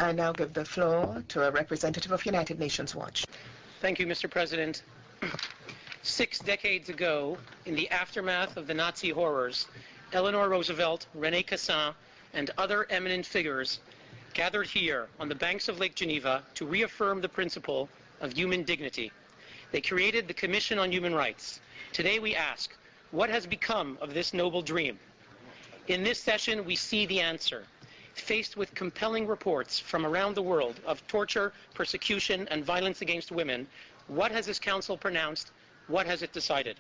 I now give the floor to a representative of United Nations Watch. Thank you, Mr. President. 6 decades ago, in the aftermath of the Nazi horrors, Eleanor Roosevelt, René Cassin, and other eminent figures gathered here on the banks of Lake Geneva to reaffirm the principle of human dignity. They created the Commission on Human Rights. Today we ask, what has become of this noble dream? In this session, we see the answer. Faced with compelling reports from around the world of torture, persecution, and violence against women, what has this Council pronounced? What has it decided?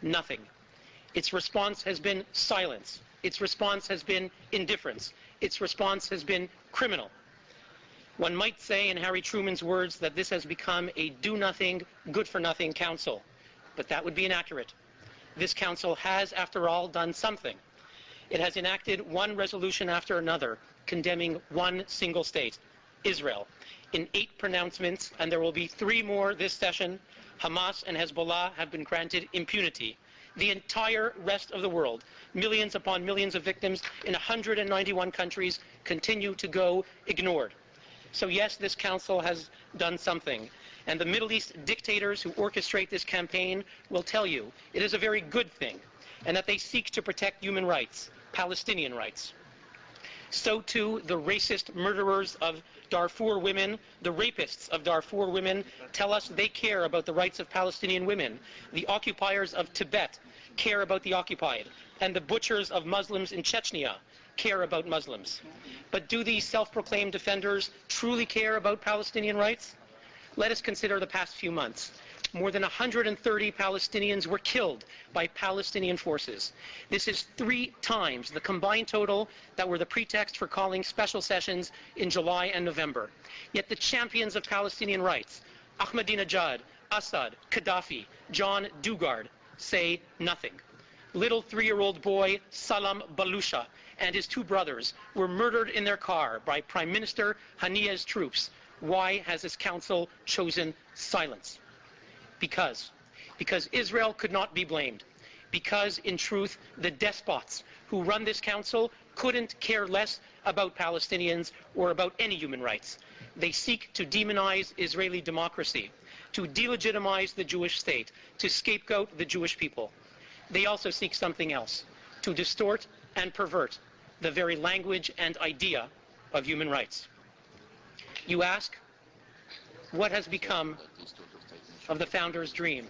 Nothing. Its response has been silence. Its response has been indifference. Its response has been criminal. One might say, in Harry Truman's words, that this has become a do-nothing, good-for-nothing Council. But that would be inaccurate. This Council has, after all, done something. It has enacted one resolution after another, condemning one single state, Israel. In 8 pronouncements, and there will be 3 more this session, Hamas and Hezbollah have been granted impunity. The entire rest of the world, millions upon millions of victims in 191 countries, continue to go ignored. So yes, this Council has done something. And the Middle East dictators who orchestrate this campaign will tell you it is a very good thing, and that they seek to protect human rights, Palestinian rights. So too, the racist murderers of Darfur women, the rapists of Darfur women, tell us they care about the rights of Palestinian women. The occupiers of Tibet care about the occupied, and the butchers of Muslims in Chechnya care about Muslims. But do these self-proclaimed defenders truly care about Palestinian rights? Let us consider the past few months. More than 130 Palestinians were killed by Palestinian forces. This is 3 times the combined total that were the pretext for calling special sessions in July and November. Yet the champions of Palestinian rights, Ahmadinejad, Assad, Gaddafi, John Dugard, say nothing. Little 3-year-old boy Salam Balusha and his 2 brothers were murdered in their car by Prime Minister Haniyeh's troops. Why has this Council chosen silence? Because Israel could not be blamed. Because, in truth, the despots who run this Council couldn't care less about Palestinians or about any human rights. They seek to demonize Israeli democracy, to delegitimize the Jewish state, to scapegoat the Jewish people. They also seek something else, to distort and pervert the very language and idea of human rights. You ask, what has become of the founder's dream,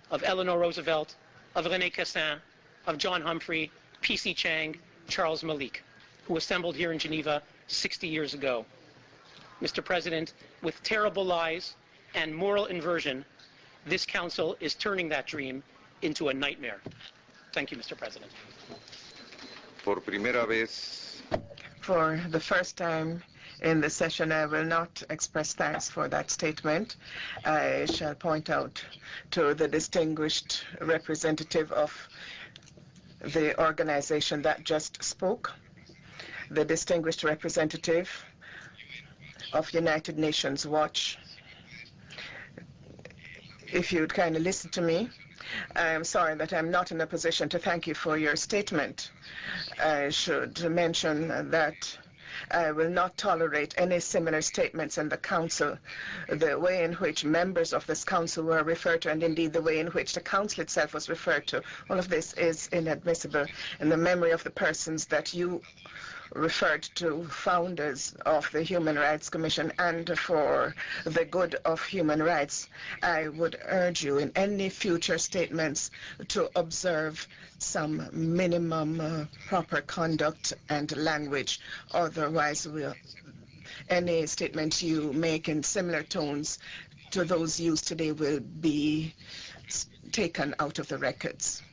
of Eleanor Roosevelt, of René Cassin, of John Humphrey, P.C. Chang, Charles Malik, who assembled here in Geneva 60 years ago? Mr. President, with terrible lies and moral inversion, this Council is turning that dream into a nightmare. Thank you, Mr. President. Por primera vez. For the first time in the session, I will not express thanks for that statement. I shall point out to the distinguished representative of the organization that just spoke, the distinguished representative of United Nations Watch. If you'd kindly listen to me, I am sorry that I'm not in a position to thank you for your statement. I should mention that I will not tolerate any similar statements in the Council. The way in which members of this Council were referred to, and indeed the way in which the Council itself was referred to, all of this is inadmissible. In the memory of the persons that you referred to, founders of the Human Rights Commission, and for the good of human rights, I would urge you in any future statements to observe some minimum proper conduct and language. Otherwise, any statement you make in similar tones to those used today will be taken out of the records.